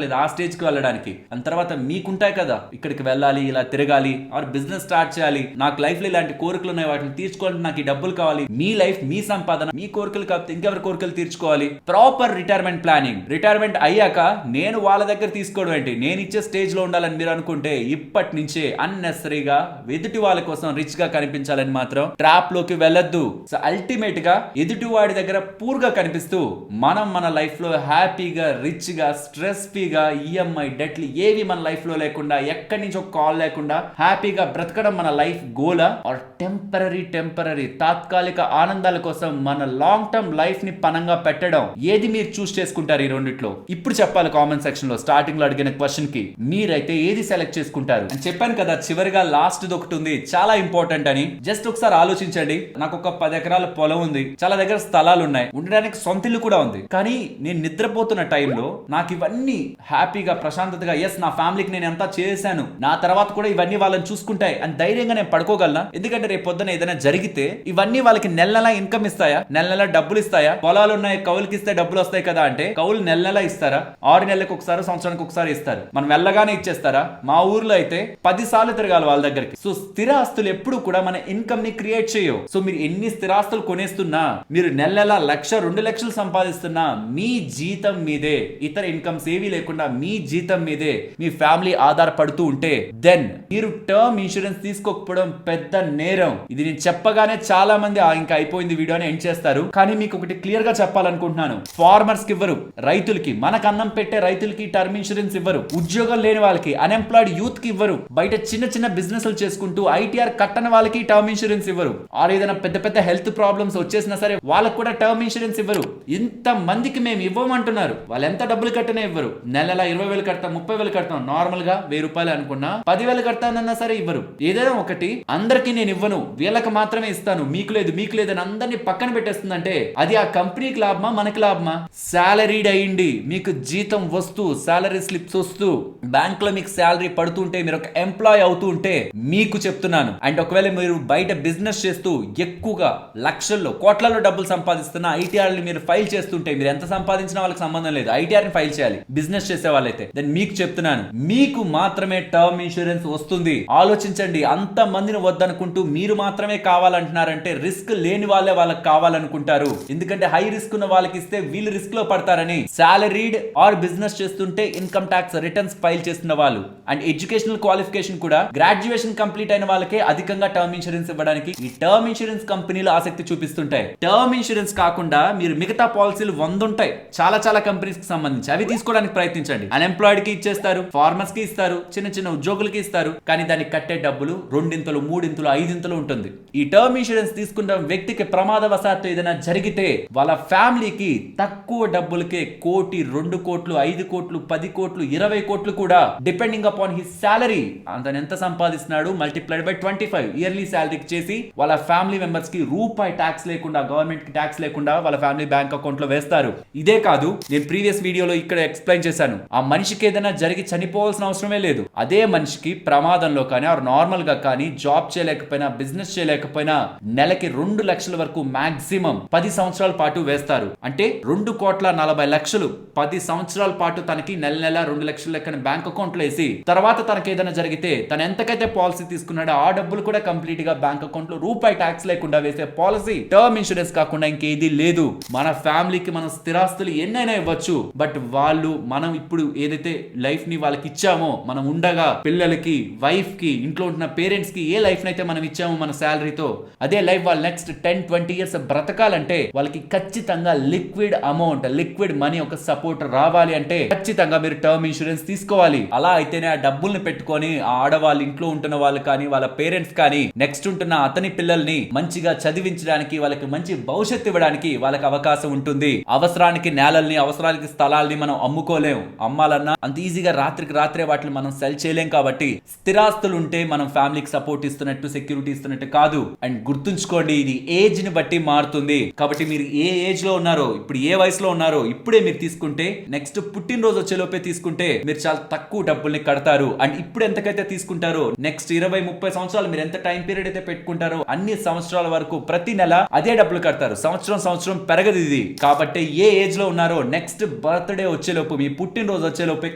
లేదా ఆ స్టేజ్ కి వెళ్ళడానికి. ఆ తర్వాత మీకుంటాయి కదా, ఇక్కడికి వెళ్ళాలి, ఇలా తిరగాలి, ఆర్ బిజినెస్ స్టార్ట్ చేయాలి, నాకు లైఫ్ లో ఇలాంటి కోరికలు ఉన్నాయి, వాటిని తీర్చుకోవాలి, నాకు ఈ డబ్బులు కావాలి. మీ లైఫ్, మీ సంపాదన, మీ కోరికలు కాకపోతే ఇంకెవరి కోరికలు తీర్చుకోవాలి. Proper retirement planning. రిటైర్మెంట్ అయ్యాక నేను వాళ్ళ దగ్గర తీసుకోవడం ఏంటి, నేను ఇచ్చే స్టేజ్ లో ఉండాలని మీరు అనుకుంటే ఇప్పటి నుంచే అన్నెసరీగా ఎదుటి వాళ్ళ కోసం రిచ్ గా కనిపించాలని మాత్రం ట్రాప్ లోకి వెళ్ళొద్దు. సో అల్టిమేట్ గా ఎదుటి వాడి దగ్గర పూర్ గా కనిపిస్తూ మనం మన లైఫ్ లో హ్యాపీగా, రిచ్ గా, స్ట్రెస్ ఫ్రీగా, ఈఎంఐ డెట్లు ఏవి మన లైఫ్ లో లేకుండా, ఎక్కడి నుంచి ఒక కాల్ లేకుండా హ్యాపీగా బ్రతకడం మన లైఫ్ గోలా, ఆర్ టెంపరీ తాత్కాలిక ఆనందాల కోసం మన లాంగ్ టర్మ్ లైఫ్ ని పనంగా పెట్టడం, ఏది మీరు చూస్ చేసుకుంటారు ఈ రెండిట్లో? ఇప్పుడు చెప్పాలి కామెంట్ సెక్షన్ లో. స్టార్టింగ్ లో అడిగిన క్వశ్చన్ కి మీరైతే ఏది సెలెక్ట్ చేసుకుంటారు అని చెప్పాను కదా. చివరిగా లాస్ట్ ఒకటి ఉంది, చాలా ఇంపార్టెంట్ అని. జస్ట్ ఒకసారి ఆలోచించండి. నాకు ఒక 10 ఎకరాల పొలం ఉంది, చాలా దగ్గర స్థలాలు ఉన్నాయి, ఉండడానికి సొంత ఇల్లు కూడా ఉంది. కానీ నేను నిద్రపోతున్న టైంలో నాకు ఇవన్నీ హ్యాపీగా, ప్రశాంతతగా, ఎస్ నా ఫ్యామిలీకి నేను ఎంత చేశాను, నా తర్వాత కూడా ఇవన్నీ వాళ్ళని చూసుకుంటాయి అని ధైర్యంగా నేను పడుకోగలనా? ఎందుకంటే రేపు పొద్దున ఏదైనా జరిగితే ఇవన్నీ వాళ్ళకి నెల ఇన్కమ్ ఇస్తాయా, నెల డబ్బులు ఇస్తాయా? పొలాలు ఉన్నాయి, కౌలుకి ఇస్తే డబ్బులు వస్తాయి కదా అంటే కౌలు నెల ఇస్తారా? 6 నెలలకు ఒకసారి, సంవత్సరానికి ఒకసారి ఇస్తారు. మనం వెళ్ళగానే ఇచ్చేస్తారా? మా ఊర్లో అయితే 10 సార్లు తిరగాలి వాళ్ళ దగ్గరికి. సో స్థిర ఆస్తులు ఎప్పుడు కూడా మన ఇన్కమ్ ని క్రియేట్ చేయవు. సో మీరు ఎన్ని స్థిరాస్తులు కొనేస్తున్నా, మీరు నెల 1,00,000 2 లక్షలు సంపాదిస్తున్నా, మీ జీతం మీదే, ఇతర ఇన్కమ్స్ ఏవీ లేకుండా మీ జీతం మీదే మీ ఫ్యామిలీ ఆధారపడుతూ ఉంటే దెన్ మీరు టర్మ్ ఇన్సూరెన్స్ తీసుకోకపోవడం పెద్ద నేరం. ఇది నేను చెప్పగానే చాలా మంది ఇంకా అయిపోయింది వీడియో అని ఎండ్ చేస్తారు. కానీ మీకు ఒకటి క్లియర్ గా చెప్పాలనుకుంటున్నాను. ఫార్మర్స్ కి ఇవ్వరు, రైతులకి, మనకు అన్నం పెట్టే రైతులకి టర్మ్ ఇన్సూరెన్స్ ఇవ్వరు, ఉద్యోగం లేని వాళ్ళకి, అన్ఎంప్లాయిడ్ యూత్ కి ఇవ్వరు, బయట చిన్న బిజినెస్ చేసుకుంటూ ఐటీఆర్ కట్టని వాళ్ళకి టర్మ్ ఇన్సూరెన్స్ ఇవ్వరు. ఆర్ ఏదైనా పెద్ద హెల్త్ ప్రాబ్లమ్స్ వచ్చేసినా సరే వాళ్ళకి కూడా టర్మ్ టర్మ్ ఇన్సూరెన్స్ ఇవ్వరు. ఇంత మందికి మేము ఇవ్వమంటున్నారు, వాళ్ళు ఎంత డబ్బులు కట్టినా ఇవ్వరు. నెల 20,000 కడతాం, 30,000 కడతాం, నార్మల్ గా 1,000 రూపాయలు అనుకున్నా 10,000 కడతానన్నా సరే ఇవ్వరు. ఏదైనా ఒకటి అందరికి నేను ఇవ్వను, వీళ్ళకి మాత్రమే ఇస్తాను, మీకు లేదు మీకు లేదు అని అందరినీ పక్కన పెట్టేస్తుందంటే అది ఆ కంపెనీకి లాభమా మనకి లాభమా? సాలరీడ్ అయ్యింది, మీకు జీతం వస్తూ సాలరీ స్లిప్స్ వస్తూ బ్యాంక్ లో మీకు సాలరీ పడుతుంటే మీరు ఒక ఎంప్లాయ్ అవుతూ ఉంటే మీకు చెప్తున్నాను. అండ్ ఒకవేళ మీరు బయట బిజినెస్ చేస్తూ ఎక్కువగా లక్షల్లో కోట్లలో డబ్బులు సంపాదిస్తున్న ఐటీఆర్ మీరు ఫైల్ చేస్తుంటే, మీరు ఎంత సంపాదించినా వాళ్ళకి సంబంధం లేదు, ఐటీఆర్ ని ఫైల్ చేయాలి బిజినెస్ చేసే వాళ్ళైతే, దెన్ మీకు చెప్తున్నాను మీకు మాత్రమే టర్మ్ ఇన్సూరెన్స్ వస్తుంది. ఆలోచించండి, అంత మందిని వద్దనుకుంటూ మీరు మాత్రమే కావాలంటున్నారంటే రిస్క్ లేని వాళ్ళే వాళ్ళకి కావాలనుకుంటారు. ఎందుకంటే హై రిస్క్ ఉన్న వాళ్ళకి ఇస్తే వీళ్ళు రిస్క్ లో పడతారని. సాలరీడ్ ఆర్ బిజినెస్ చేస్తుంటే ఇన్కమ్ ట్యాక్స్ రిటర్న్స్ ఫైల్ చేస్తున్న వాళ్ళు అండ్ ఎడ్యుకేషనల్ క్వాలిఫికేషన్ కూడా గ్రాడ్యుయేషన్ కంప్లీట్ అయిన వాళ్ళకే అధికంగా టర్మ్ ఇన్సూరెన్స్ ఇవ్వడానికి ఈ టర్మ్ ఇన్సూరెన్స్ కంపెనీలు ఆసక్తి చూపిస్తుంటాయి. టర్మ్ ఇన్సూరెన్స్ కాకుండా మీరు మిగతా పాలసీలు 100 ఉంటాయి చాలా చాలా కంపెనీస్ కి సంబంధించి, అవి తీసుకోవడానికి ప్రయత్నించండి. అన్ఎంప్లాయిడ్ కి ఇచ్చేస్తారు, ఫార్మర్స్ కి ఇస్తారు, చిన్న చిన్న ఉద్యోగులకి ఇస్తారు, కానీ దానికి కట్టే డబ్బులు 2 3 5 ఉంటుంది. ఈ టర్మ్ ఇన్సూరెన్స్ తీసుకున్న వ్యక్తికి ప్రమాదవశాత్తు ఏదైనా జరిగితే వాళ్ళ ఫ్యామిలీకి తక్కువ డబ్బులకే 1 కోటి, 2 కోట్లు, 5 కోట్లు, 10 కోట్లు, 20 కోట్లు కూడా డిపెండింగ్ అపాన్ హిస్ సాలరీ, అతను ఎంత సంపాదిస్తున్నాడు మల్టిప్లైడ్ బై 25 ఇయర్లీ సాలరీకి చేసి వాళ్ళ ఫ్యామిలీ మెంబర్స్ కి రూపాయి ట్యాక్స్ లేకుండా, గవర్నమెంట్ కి ట్యాక్స్ లేకుండా వాళ్ళ ఫ్యామిలీ బ్యాంక్ అకౌంట్ లో వేస్తారు. ఇదే కాదు, నేను ప్రీవియస్ వీడియోలో ఇక్కడ ఎక్స్ప్లెయిన్ చేశాను, ఆ మనిషికి ఏదైనా జరిగి చనిపోవాల్సిన అవసరమే లేదు. అదే మనిషికి ప్రమాదంలో కానీ ఆర్ నార్మల్ గా కానీ జాబ్ చేయలేకపోయినా, బిజినెస్ చేయలేకపోయినా నెలకి 2 లక్షల వరకు మాక్సిమం 10 సంవత్సరాల పాటు వేస్తారు. అంటే 2,40,00,000 10 సంవత్సరాల పాటు తనకి నెల నెల 2 లక్షల లెక్కన బ్యాంక్ అకౌంట్ లో వేసి, తర్వాత తనకి ఏదైనా జరిగితే తను ఎంతకైతే పాలసీ తీసుకున్నాడో ఆ డబ్బులు కూడా కంప్లీట్ గా బ్యాంక్ అకౌంట్ లో రూపాయి ట్యాక్స్ లేకుండా వేసే పాలసీ టర్మ్ ఇన్సూరెన్స్ కాకుండా ఇంకేది లేదు. మన ఫ్యామిలీకి మనం స్థిరాస్తులు ఎన్నైనా ఇవ్వచ్చు, బట్ వాళ్ళు మనం ఇప్పుడు ఏదైతే లైఫ్ ని వాళ్ళకి ఇచ్చామో, మనం ఉండగా పిల్లలకి, వైఫ్ కి, ఇంట్లో ఉంటున్న పేరెంట్స్ కి ఏ లైఫ్ నైతే మనం ఇచ్చామో మన శాలరీతో, అదే లైఫ్ వాళ్ళు నెక్స్ట్ 10-20 ఇయర్స్ బ్రతకాలంటే వాళ్ళకి ఖచ్చితంగా లిక్విడ్ అమౌంట్, లిక్విడ్ మనీ ఒక సపోర్ట్ రావాలి అంటే ఖచ్చితంగా మీరు టర్మ్ ఇన్సూరెన్స్ తీసుకోవాలి. అలా అయితేనే ఆ డబ్బుల్ని పెట్టుకొని ఆ ఆడవాళ్ళు, ఇంట్లో ఉంటున్న వాళ్ళు కానీ వాళ్ళ పేరెంట్స్ కానీ నెక్స్ట్ ఉంటున్న అతని పిల్లల్ని మంచిగా చదివించడానికి, వాళ్ళకి మంచి భవిష్యత్తు ఇవ్వడానికి వాళ్ళకి అవకాశం ఉంటుంది. అవసరానికి నేలల్ని, అవసరానికి స్థలాల్ని మనం అమ్ముకోలేం. అమ్మాలన్నా అంత ఈజీగా రాత్రికి రాత్రే వాటిని మనం సెల్ చేయలేం. కాబట్టి స్థిరాస్తులు ఉంటే మనం ఫ్యామిలీకి సపోర్ట్ ఇస్తున్నట్టు, సెక్యూరిటీ ఇస్తున్నట్టు కాదు. అండ్ గుర్తుంచుకోండి, ఇది ఏజ్ ని బట్టి మారుతుంది. కాబట్టి మీరు ఏ ఏజ్ లో ఉన్నారో, ఇప్పుడు ఏ వయసులో ఉన్నారో ఇప్పుడే మీరు తీసుకుంటే నెక్స్ట్ పుట్టినరోజు వచ్చేలోపే తీసుకుంటే మీరు చాలా తక్కువ డబ్బుల్ని కడతారు. అండ్ ఇప్పుడు ఎంతకైతే తీసుకుంటారో నెక్స్ట్ 20-30 సంవత్సరాలు మీరు ఎంత టైం పీరియడ్ అయితే పెట్టుకుంటారో అన్ని సంవత్సరాల వరకు ప్రతి నెల అదే డబ్బులు కడతారు. సంవత్సరం పెరగదు ఇది. కాబట్టి ఏ ఏజ్ లో ఉన్నారో నెక్స్ట్ బర్త్డే వచ్చేలోపు, మీ పుట్టినరోజు వచ్చేలోపే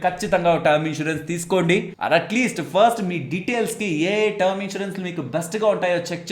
ఖచ్చితంగా టర్మ్ ఇన్సూరెన్స్ తీసుకోండి. అట్లీస్ట్ ఫస్ట్ మీ డీటెయిల్స్ కి ఏ టర్మ్ ఇన్సూరెన్స్ మీకు బెస్ట్ గా ఉంటాయో చెక్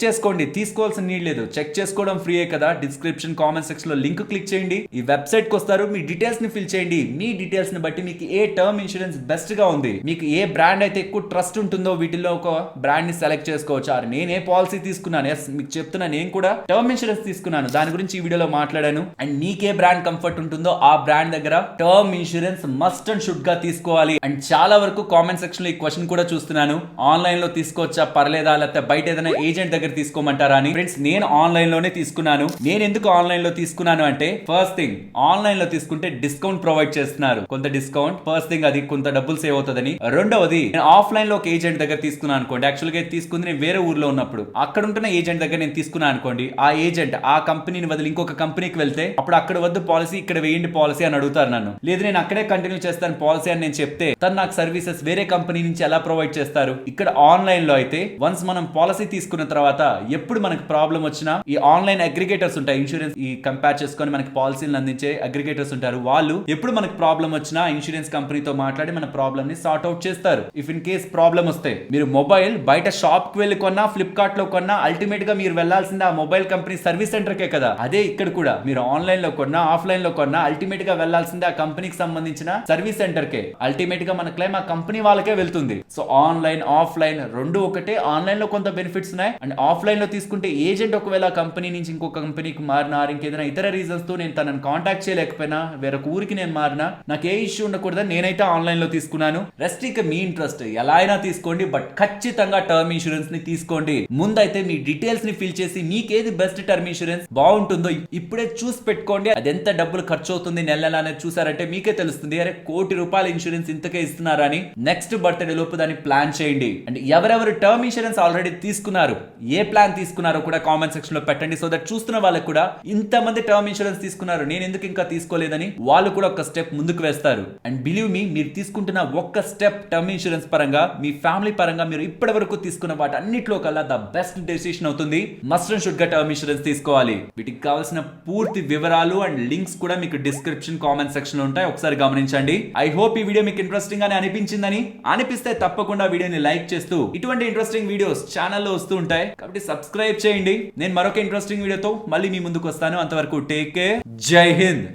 చేసుకోండి. తీసుకోవాల్సిన నీడ్ లేదు, చెక్ చేసుకోవడం ఫ్రీయే కదా. డిస్క్రిప్షన్, కామెంట్ సెక్షన్ లో లింక్ క్లిక్ చేయండి, ఈ వెబ్సైట్ కి వస్తారు, మీ డీటెయిల్స్ ని ఫిల్ చేయండి. మీ డీటెయిల్స్ ని బట్టి మీకు ఏ టర్మ్ ఇన్సూరెన్స్ బెస్ట్ గా ఉంది, మీకు ఏ బ్రాండ్ అయితే ఎక్కువ ట్రస్ట్ ఉంటుందో వీటిలో ఒక బ్రాండ్ ని సెలెక్ట్ చేసుకోవచ్చు. నేను ఏ పాలసీ తీసుకున్నాను, ఎస్ మీకు చెప్తున్నా, నేను కూడా టర్మ్ ఇన్సూరెన్స్ తీసుకున్నాను, దాని గురించి ఈ వీడియోలో మాట్లాడాను. అండ్ నీకే బ్రాండ్ కంఫర్ట్ ఉంటుందో ఆ బ్రాండ్ దగ్గర term insurance must and should గా తీసుకోవాలి. అండ్ చాలా వరకు కామెంట్ సెక్షన్ లో ఈ క్వశ్చన్ కూడా చూస్తున్నాను, ఆన్లైన్ లో తీసుకోవచ్చా పర్లేదా, లేకపోతే బయట ఏదైనా ఏజెంట్ దగ్గర తీసుకోమంటారా అని. ఫ్రెండ్స్, నేను ఆన్లైన్ లోనే తీసుకున్నాను. నేను ఎందుకు ఆన్లైన్ లో తీసుకున్నాను అంటే, ఫస్ట్ థింగ్ ఆన్లైన్ లో తీసుకుంటే డిస్కౌంట్ ప్రొవైడ్ చేస్తున్నారు, కొంత డిస్కౌంట్. ఫస్ట్ థింగ్ అది కొంత డబ్బులు సేవ్ అవుతుందని. రెండవది, నేను ఆఫ్లైన్ లో ఒక ఏజెంట్ దగ్గర తీసుకున్నాను అనుకోండి, యాక్చువల్ గా తీసుకుంది నేను వేరే ఊర్లో ఉన్నప్పుడు, అక్కడ ఉంటున్న ఏజెంట్ దగ్గర నేను తీసుకున్నాను అనుకోండి, ఆ ఏజెంట్ ఆ కంపెనీని వదిలి ఇంకొక కంపెనీకి వెళ్తే అప్పుడు అక్కడ వద్దు పాలసీ, ఇక్కడ వేయండి పాలసీ అని అడుగుతారు నన్ను. లేదు నేను అక్కడే కంటిన్యూ చేస్తాను పాలసీ అని నేను చెప్తే తను నాకు సర్వీసెస్ వేరే కంపెనీ నుంచి ఎలా ప్రొవైడ్ చేస్తారు. ఇక్కడ ఆన్లైన్ లో అయితే వన్స్ మనం పాలసీ తీసుకున్న తర్వాత ఎప్పుడు మనకు ప్రాబ్లం వచ్చినా ఈ ఆన్లైన్ అగ్రిగేటర్స్ ఉంటాయి, ఇన్సూరెన్స్ ఈ కంపేర్ చేసుకొని మనకి పాలసీలను అందించే అగ్రిగేటర్స్ ఉంటారు. వాళ్ళు ఎప్పుడు మనకు ప్రాబ్లం వచ్చినా ఇన్సూరెన్స్ కంపెనీతో మాట్లాడి మన ప్రాబ్లమ్ ని సార్ట్ అవుట్ చేస్తారు. ఇఫ్ ఇన్ కేస్ ప్రాబ్లం వస్తే మీరు మొబైల్ బయట షాప్ కి వెళ్ళి కొన్నా, ఫ్లిప్కార్ట్ లో కొన్నా, అల్టిమేట్ గా మీరు వెళ్లాల్సింది ఆ మొబైల్ కంపెనీ సర్వీస్ సెంటర్ కే కదా. అదే ఇక్కడ కూడా మీరు ఆన్లైన్ లో కొన్నా, ఆఫ్లైన్ లో కొన్నా, అల్టిమేట్ గా వెళ్లాల్సింది ఆ కంపెనీకి సంబంధించిన సర్వీస్ సెంటర్ కే. అల్టిమేట్ గా మన క్లెయిమ్ ఆ కంపెనీ వాళ్ళకే వెళ్తుంది. సో ఆన్లైన్, ఆఫ్లైన్ రెండు ఒకటే. ఆన్లైన్ లో కొంత బెనిఫిట్స్ ఉన్నాయి, అండ్ ఆఫ్లైన్ లో తీసుకుంటే ఏజెంట్ ఒకవేళ కంపెనీ నుంచి ఇంకొక కంపెనీకి మారినా, ఇంకేదైనా ఇతర రీజన్స్ తో నేను తనని కాంటాక్ట్ చేయలేకపోయినా, వేరొక ఊరికి నేను మారినా, నాకు ఏ ఇష్యూ ఉండకూడదని నేనైతే ఆన్లైన్ లో తీసుకున్నాను. రెస్ట్ ఇక మీ ఇంట్రెస్ట్, ఎలా అయినా తీసుకోండి, బట్ ఖచ్చితంగా టర్మ్ ఇన్సూరెన్స్ ని తీసుకోండి. ముందైతే మీ డీటెయిల్స్ ని ఫిల్ చేసి మీకేది బెస్ట్ టర్మ్ ఇన్సూరెన్స్ బాగుంటుందో ఇప్పుడే చూసి పెట్టుకోండి. అది ఎంత డబ్బులు ఖర్చు అవుతుంది నెల నెల అనేది చూసారంటే మీకే తెలుస్తుంది. అరే ₹1,00,00,000 ఇన్సూరెన్స్ ఇంతకే ఇస్తున్నారని. నెక్స్ట్ బర్త్డే లోపు దాన్ని ప్లాన్ చేయండి. అండ్ ఎవరెవరు టర్మ్ ఇన్సూరెన్స్ ఆల్రెడీ తీసుకున్నారు, ఏ ప్లాన్ తీసుకున్నారో కూడా కామెంట్ సెక్షన్ లో పెట్టండి. సో దట్ చూస్తున్న వాళ్ళకి కూడా ఇంతమంది టర్మ్ ఇన్సూరెన్స్ తీసుకున్నారు, నేను ఎందుకు ఇంకా తీసుకోలేదని వాళ్ళు కూడా ఒక స్టెప్ ముందుకు వేస్తారు. అండ్ బిలీవ్ మీ, మీరు తీసుకుంటున్న ఒక్క స్టెప్ టర్మ్ ఇన్సూరెన్స్ పరంగా, మీ ఫ్యామిలీ పరంగా మీరు ఇప్పటి వరకు తీసుకున్న వాటి అన్నిట్లో కల్లా ద బెస్ట్ డెసిషన్ అవుతుంది. మస్ట్ అండ్ షుడ్ గా టర్మ్ ఇన్సూరెన్స్ తీసుకోవాలి. వీటికి కావాల్సిన పూర్తి వివరాలు అండ్ లింక్స్ కూడా మీకు డిస్క్రిప్షన్ కామెంట్ సెక్షన్ లో ఉంటాయి, ఒకసారి గమనించండి. ఐ హోప్ ఈ వీడియో మీకు ఇంట్రెస్టింగ్ గానే అనిపించిందని. అనిపిస్తే తప్పకుండా వీడియోని లైక్ చేస్తూ ఇటువంటి ఇంట్రెస్టింగ్ వీడియోస్ ఛానల్లో వస్తూ ఉంటాయి కాబట్టి సబ్స్క్రైబ్ చేయండి. నేను మరొక ఇంట్రెస్టింగ్ వీడియోతో మళ్ళీ మీ ముందుకు వస్తాను. అంతవరకు టేక్ కేర్. జై హింద్.